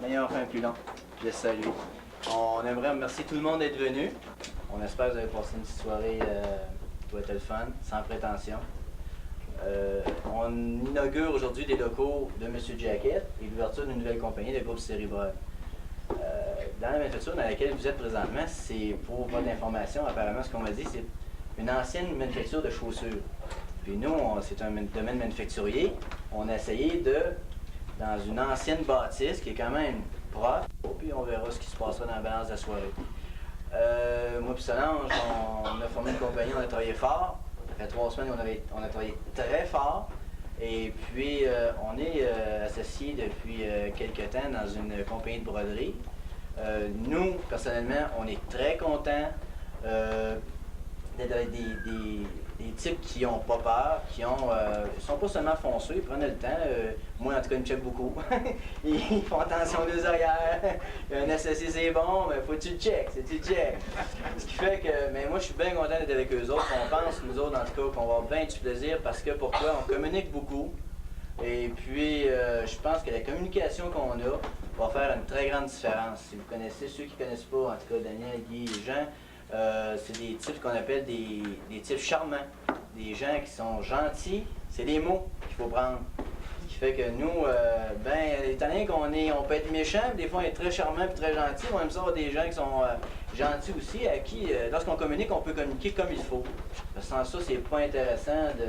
ayant enfin plus long, je les salue. On aimerait remercier tout le monde d'être venu. On espère que vous avez passé une petite soirée qui doit être le fun, sans prétention. On inaugure aujourd'hui des locaux de M. Jacket et l'ouverture d'une nouvelle compagnie, le groupe Cérébrol. Dans la manufacture dans laquelle vous êtes présentement, c'est pour votre information, apparemment ce qu'on m'a dit, c'est une ancienne manufacture de chaussures. Puis nous, c'est un domaine manufacturier. On a essayé dans une ancienne bâtisse qui est quand même propre, puis on verra ce qui se passera dans la balance de la soirée. Moi et Solange, on a formé une compagnie, on a travaillé fort. Ça fait 3 semaines on a travaillé très fort. Et puis, on est associés depuis quelques temps dans une compagnie de broderie. Nous, personnellement, on est très contents d'être avec des types qui n'ont pas peur, qui sont pas seulement fonceux, ils prennent le temps. Moi, en tout cas, ils me checkent beaucoup. Ils font attention aux arrières. Un associé, c'est bon, mais faut que tu le checkes, c'est tu le check. Ce qui fait que, mais moi, je suis bien content d'être avec eux autres. On pense, nous autres, en tout cas, qu'on va avoir bien du plaisir parce que pourquoi? On communique beaucoup. Et puis, je pense que la communication qu'on a va faire une très grande différence. Si vous connaissez, ceux qui ne connaissent pas, en tout cas, Daniel, Guy et Jean, c'est des types qu'on appelle des types charmants. Des gens qui sont gentils, c'est les mots qu'il faut prendre. Ce qui fait que nous, étant donné on peut être méchant, des fois on est très charmant et très gentil, on aime ça avoir des gens qui sont gentils aussi, à qui, lorsqu'on communique, on peut communiquer comme il faut. Sans ça, c'est pas intéressant de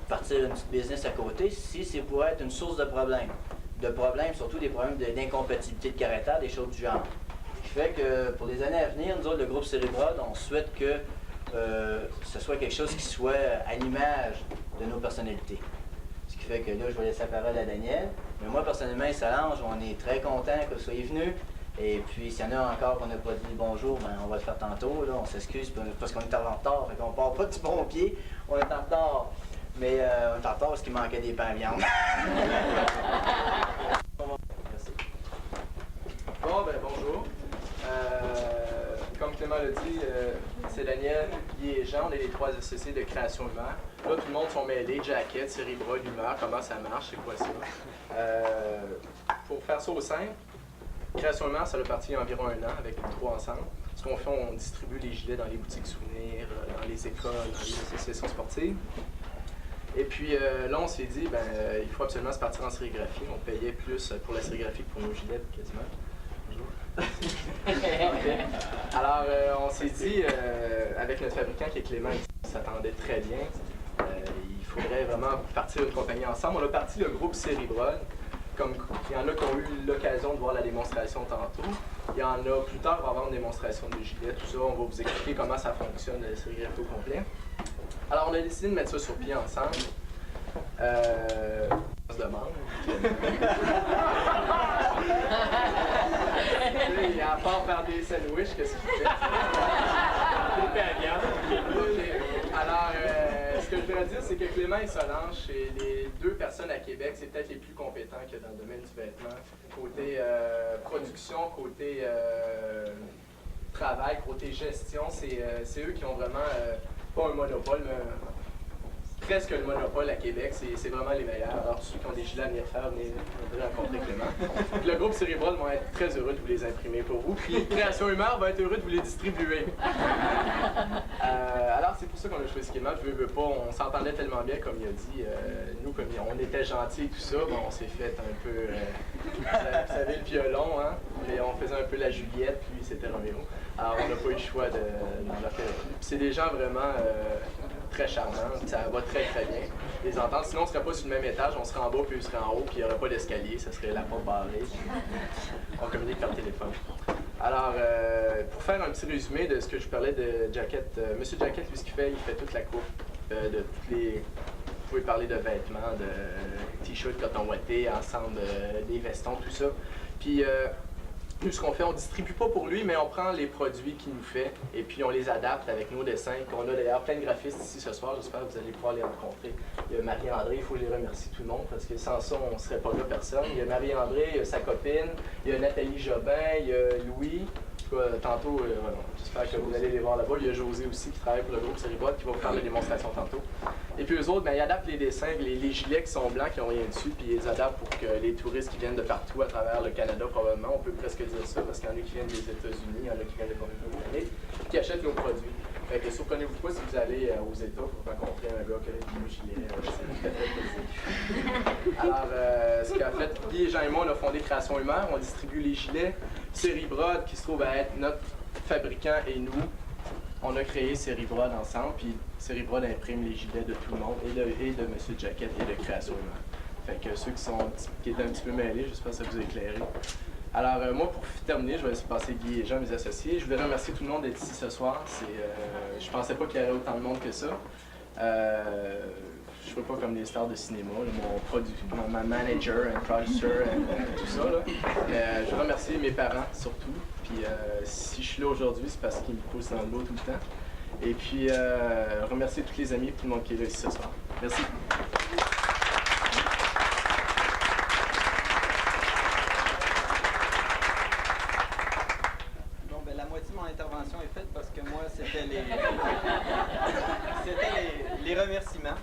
partir une petite business à côté si c'est pour être une source de problèmes. De problèmes, surtout des problèmes d'incompatibilité de caractère, des choses du genre. Ce qui fait que pour les années à venir, nous autres, le groupe Cérébrol, on souhaite que ce soit quelque chose qui soit à l'image de nos personnalités. Ce qui fait que là, je vais laisser la parole à Daniel. Mais moi, personnellement, et Solange, on est très contents que vous soyez venus. Et puis, s'il y en a encore qu'on n'a pas dit bonjour, ben, on va le faire tantôt. Là, on s'excuse parce qu'on est en retard. Fait qu'on part pas du bon pied. On est en retard. Mais on est en retard parce qu'il manquait des pains à viande. Merci. Bon, ben bonjour. Comme Clément l'a dit, c'est Daniel, Guy et Jean, on est les 3 associés de Création Humeur. Là, tout le monde sont mêlés, Jacket, Cérébrol, Humeur, comment ça marche, c'est quoi ça? Pour faire ça au simple, Création Humeur, ça a parti il y a environ 1 an avec les 3 ensemble. Ce qu'on fait, on distribue les gilets dans les boutiques souvenirs, dans les écoles, dans les associations sportives. Et puis là, on s'est dit, il faut absolument se partir en sérigraphie. On payait plus pour la sérigraphie que pour nos gilets, quasiment. Alors, on s'est dit, avec notre fabricant qui est Clément, il s'attendait très bien. Il faudrait vraiment partir une compagnie ensemble. On a parti le groupe Cérébrol. Comme il y en a qui ont eu l'occasion de voir la démonstration tantôt. Il y en a plus tard, on va avoir une démonstration de gilets, tout ça. On va vous expliquer comment ça fonctionne, la sérigraphie au complet. Alors, on a décidé de mettre ça sur pied ensemble. On se demande. À part faire des sandwichs, qu'est-ce qu'il fait? Alors, ce que je voudrais dire, c'est que Clément et Solange, c'est les 2 personnes à Québec, c'est peut-être les plus compétents qu'il y a dans le domaine du vêtement. Côté production, côté travail, côté gestion, c'est eux qui ont vraiment, pas un monopole, mais presque le monopole à Québec, c'est vraiment les meilleurs. Alors, ceux qui ont des gilets à venir faire, venez rencontrer Clément. Donc, le groupe Cérébrol va être très heureux de vous les imprimer pour vous. Puis Création Humeur va être heureux de vous les distribuer. Alors, c'est pour ça qu'on a choisi Clément. Je veux pas, on s'entendait tellement bien, comme il a dit. Nous, comme on était gentils et tout ça, on s'est fait un peu. Vous savez, le violon, hein? Et on faisait un peu la Juliette, puis c'était Roméo. Alors, on n'a pas eu le choix d'en faire. C'est des gens vraiment. Très charmant, ça va très bien, les entendre. Sinon, on ne serait pas sur le même étage, on serait en bas puis eux seraient en haut, puis il n'y aurait pas d'escalier, ça serait la porte barrée. On communique par téléphone. Alors, pour faire un petit résumé de ce que je parlais de Jacket, Monsieur Jacket, lui, ce qu'il fait, il fait toute la coupe de toutes les. Vous pouvez parler de vêtements, de t-shirts coton ouaté, ensemble, des vestons, tout ça. Puis, nous, ce qu'on fait, on ne distribue pas pour lui, mais on prend les produits qu'il nous fait et puis on les adapte avec nos dessins. On a d'ailleurs plein de graphistes ici ce soir, j'espère que vous allez pouvoir les rencontrer. Il y a Marie-André, il faut les remercier tout le monde parce que sans ça, on ne serait pas là personne. Il y a Marie-André, il y a sa copine, il y a Nathalie Jobin, il y a Louis, tout cas, tantôt, j'espère que vous allez les voir là-bas. Il y a José aussi qui travaille pour le groupe Seribrod qui va vous faire la démonstration tantôt. Et puis eux autres, ben, ils adaptent les dessins, les gilets qui sont blancs, qui n'ont rien dessus, puis ils les adaptent pour que les touristes qui viennent de partout à travers le Canada, probablement, on peut presque dire ça, parce qu'il y en a qui viennent des États-Unis, il y en a qui viennent de Colombie, qui achètent nos produits. Fait que surprenez-vous pas si vous allez aux États pour rencontrer un gars qui a des gilets. C'est très plaisir. Alors, ce qu'a fait Guy, Jean et moi, on a fondé Création Humeur, on distribue les gilets. Seribrod, qui se trouve à être notre fabricant et nous, on a créé Seribrod ensemble, puis Seribrod imprime les gilets de tout le monde, et de M. Jacket et de Création Humeur. Fait que ceux qui étaient un petit peu mêlés, j'espère que ça vous a éclairé. Alors, moi, pour terminer, je vais laisser passer Guy et Jean, mes associés. Je voulais remercier tout le monde d'être ici ce soir. Je pensais pas qu'il y aurait autant de monde que ça. Je ne fais pas comme les stars de cinéma, là, mon manager, un producer, tout ça. Là. Je veux remercier mes parents surtout. Puis si je suis là aujourd'hui, c'est parce qu'ils me poussent dans le dos tout le temps. Et puis remercier tous les amis et tout le monde qui est là ici ce soir. Merci. Intervention est faite parce que moi, c'était les remerciements.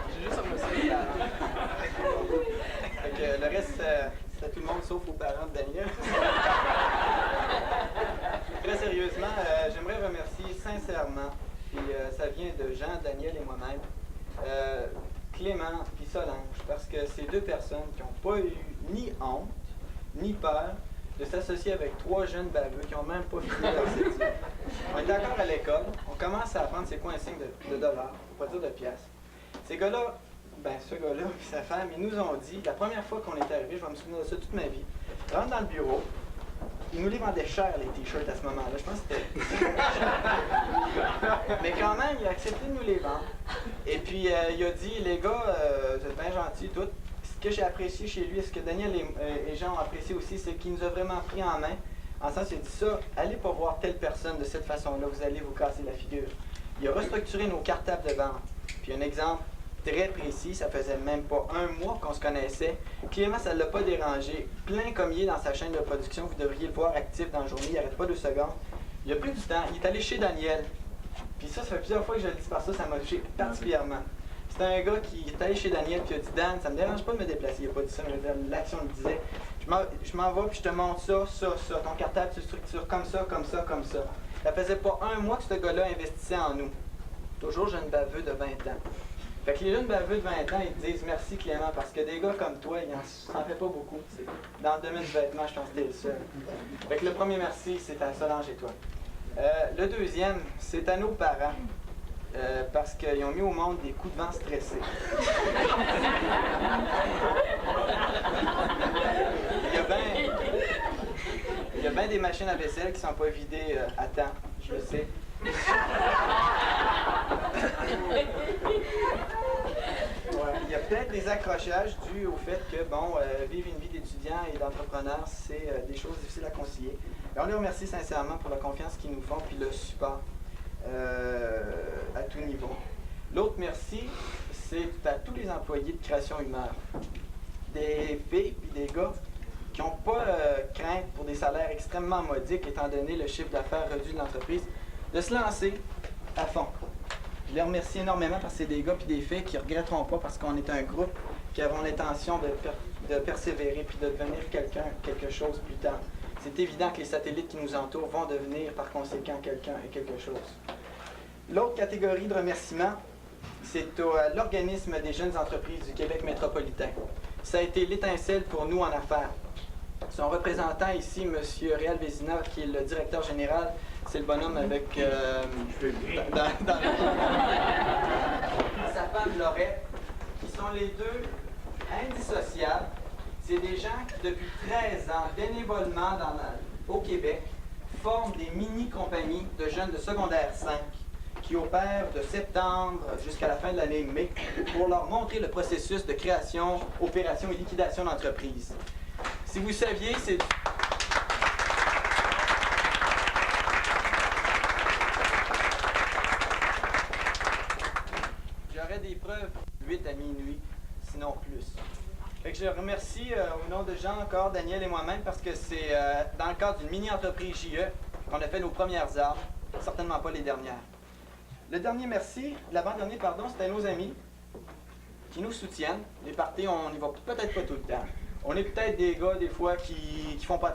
J'ai juste remercié les parents. Le reste, c'était tout le monde sauf aux parents de Daniel. Très sérieusement, j'aimerais remercier sincèrement, puis ça vient de Jean, Daniel et moi-même, Clément et Solange, parce que c'est deux personnes qui n'ont pas eu ni honte, ni peur de s'associer avec trois jeunes baveux qui n'ont même pas fini leur études. On est encore à l'école, on commence à apprendre c'est quoi un signe de dollar, pour pas dire de pièces. Ces gars-là, ce gars-là et sa femme, ils nous ont dit, la première fois qu'on est arrivé, je vais me souvenir de ça toute ma vie, rentre dans le bureau, ils nous les vendaient cher les t-shirts à ce moment-là, je pense que c'était... Mais quand même, il a accepté de nous les vendre. Et puis, il a dit, les gars, vous êtes bien gentils, tout. Ce que j'ai apprécié chez lui, ce que Daniel et Jean ont apprécié aussi, c'est qu'il nous a vraiment pris en main. En sens, il a dit ça, allez pas voir telle personne de cette façon-là, vous allez vous casser la figure. Il a restructuré nos cartables de vente. Puis un exemple très précis, ça faisait même pas un mois qu'on se connaissait. Clément, ça ne l'a pas dérangé. Plein comme il est dans sa chaîne de production, vous devriez le voir actif dans la journée, il n'arrête pas 2 secondes. Il a pris du temps, il est allé chez Daniel. Puis ça fait plusieurs fois que je le dis par ça, ça m'a touché particulièrement. C'était un gars qui est allé chez Daniel et a dit « Dan, ça me dérange pas de me déplacer. » Il n'a pas dit ça, mais l'action le disait. Je m'en vais puis je te montre ça. Ton cartable se structure comme ça. Ça faisait pas un mois que ce gars-là investissait en nous. Toujours jeune baveux de 20 ans. Fait que les jeunes baveux de 20 ans, ils te disent « Merci Clément, parce que des gars comme toi, il n'en fait pas beaucoup. » Dans le domaine du vêtement, je pense que t'es le seul. Fait que le premier merci, c'est à Solange et toi. Le deuxième, c'est à nos parents. Parce qu'ils ont mis au monde des coups de vent stressés. Il y a bien des machines à vaisselle qui ne sont pas vidées à temps, je le sais. Il y a peut-être des accrochages dus au fait que, vivre une vie d'étudiant et d'entrepreneur, c'est des choses difficiles à concilier. Et on les remercie sincèrement pour la confiance qu'ils nous font puis le support. À tout niveau. L'autre merci, c'est à tous les employés de Création Humeur. Des filles et des gars qui n'ont pas crainte pour des salaires extrêmement modiques, étant donné le chiffre d'affaires réduit de l'entreprise, de se lancer à fond. Je les remercie énormément parce que c'est des gars et des filles qui ne regretteront pas parce qu'on est un groupe qui avons l'intention de persévérer puis de devenir quelque chose plus tard. C'est évident que les satellites qui nous entourent vont devenir par conséquent quelqu'un et quelque chose. L'autre catégorie de remerciements, c'est à l'Organisme des jeunes entreprises du Québec métropolitain. Ça a été l'étincelle pour nous en affaires. Son représentant ici, M. Réal Vézina, qui est le directeur général, c'est le bonhomme avec sa femme Laurette, qui sont les deux indissociables. C'est des gens qui, depuis 13 ans, bénévolement au Québec, forment des mini-compagnies de jeunes de secondaire 5 qui opèrent de septembre jusqu'à la fin de l'année mai pour leur montrer le processus de création, opération et liquidation d'entreprise. Si vous saviez, c'est... J'aurais des preuves 8 à minuit, sinon plus. Fait que je remercie au nom de Jean encore, Daniel et moi-même, parce que c'est dans le cadre d'une mini-entreprise JE qu'on a fait nos premières armes, certainement pas les dernières. Le dernier merci, l'avant-dernier, pardon, c'était nos amis qui nous soutiennent. Les parties, on n'y va peut-être pas tout le temps. On est peut-être des gars, des fois, qui font pas